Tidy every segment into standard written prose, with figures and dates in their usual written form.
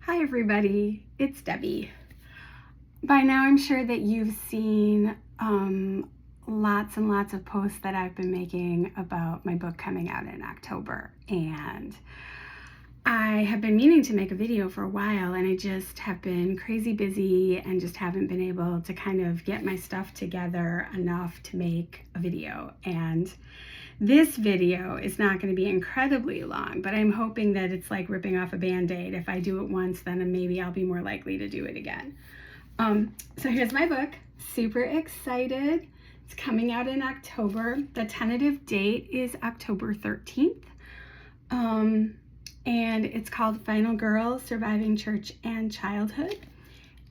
Hi everybody, it's Debbie. By now I'm sure that you've seen lots and lots of posts that I've been making about my book coming out in October, and I have been meaning to make a video for a while, and I just have been crazy busy and just haven't been able to kind of get my stuff together enough to make a video. And this video is not going to be incredibly long, but I'm hoping that it's like ripping off a band-aid. If I do it once, then maybe I'll be more likely to do it again. So here's my book. Super excited. It's coming out in October. The tentative date is October 13th. And it's called Final Girl: Surviving Church and Childhood.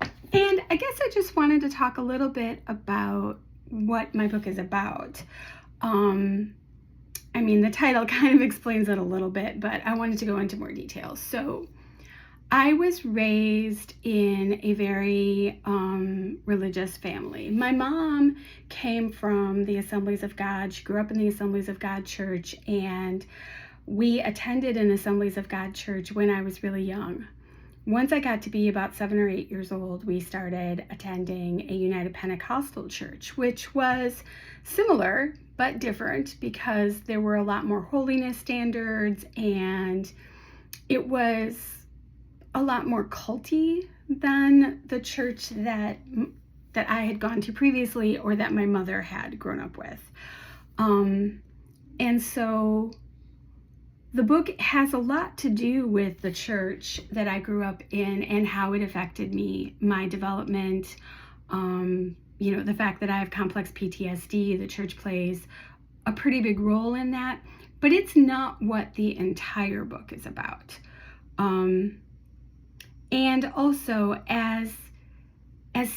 And I guess I just wanted to talk a little bit about what my book is about. I mean, the title kind of explains it a little bit, but I wanted to go into more details. So I was raised in a very religious family. My mom came from the Assemblies of God. She grew up in the Assemblies of God church, and we attended an Assemblies of God church when I was really young. Once I got to be about 7 or 8 years old, we started attending a United Pentecostal church, which was similar but different because there were a lot more holiness standards, and it was a lot more culty than the church that I had gone to previously, or that my mother had grown up with. And so the book has a lot to do with the church that I grew up in and how it affected me, my development, the fact that I have complex PTSD. The church plays a pretty big role in that, but it's not what the entire book is about. And also, as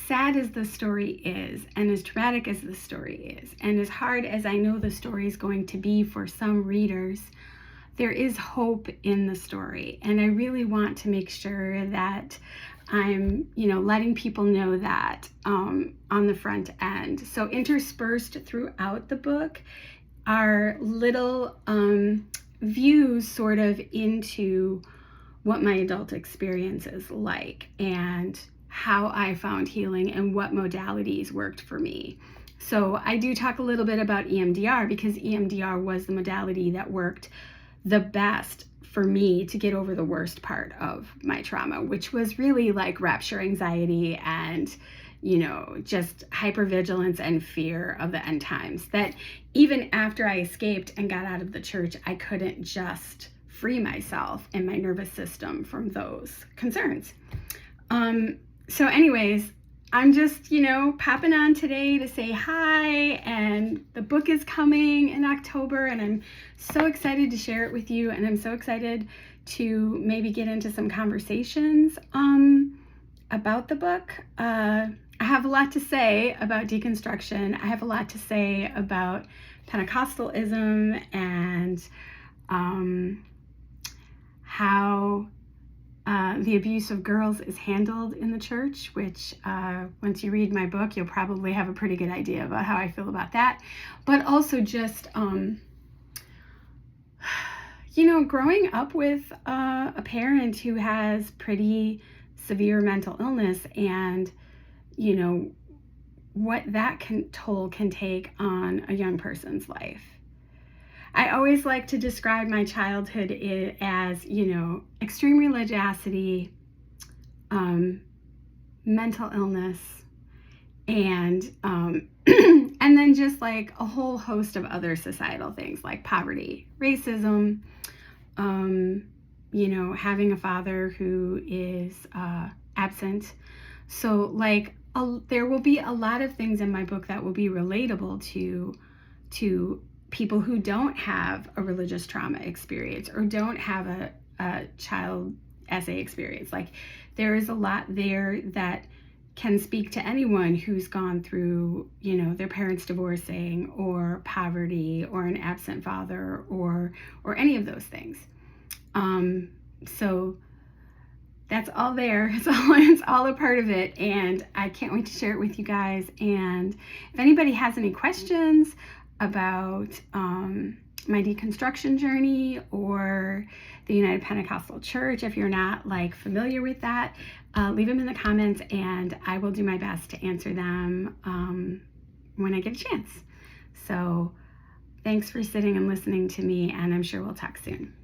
sad as the story is, and as traumatic as the story is, and as hard as I know the story is going to be for some readers, there is hope in the story. And I really want to make sure that I'm, letting people know that on the front end. So interspersed throughout the book are little views sort of into what my adult experience is like and how I found healing and what modalities worked for me. So I do talk a little bit about EMDR because EMDR was the modality that worked the best for me to get over the worst part of my trauma, which was really like rapture anxiety and, just hypervigilance and fear of the end times, that even after I escaped and got out of the church, I couldn't just free myself and my nervous system from those concerns. So anyways, I'm just, popping on today to say hi, and the book is coming in October, and I'm so excited to share it with you, and I'm so excited to maybe get into some conversations about the book. I have a lot to say about deconstruction. I have a lot to say about Pentecostalism and how the abuse of girls is handled in the church, which once you read my book, you'll probably have a pretty good idea about how I feel about that. But also just, growing up with a parent who has pretty severe mental illness, and, what that toll can take on a young person's life. I always like to describe my childhood as, extreme religiosity, mental illness, and and then just like a whole host of other societal things like poverty, racism, having a father who is absent. So like there will be a lot of things in my book that will be relatable to people who don't have a religious trauma experience or don't have a child essay experience. Like there is a lot there that can speak to anyone who's gone through, their parents divorcing or poverty or an absent father or any of those things. So that's all there. It's all a part of it, and I can't wait to share it with you guys. And if anybody has any questions about my deconstruction journey or the United Pentecostal Church, if you're not like familiar with that, leave them in the comments and I will do my best to answer them when I get a chance. So thanks for sitting and listening to me, and I'm sure we'll talk soon.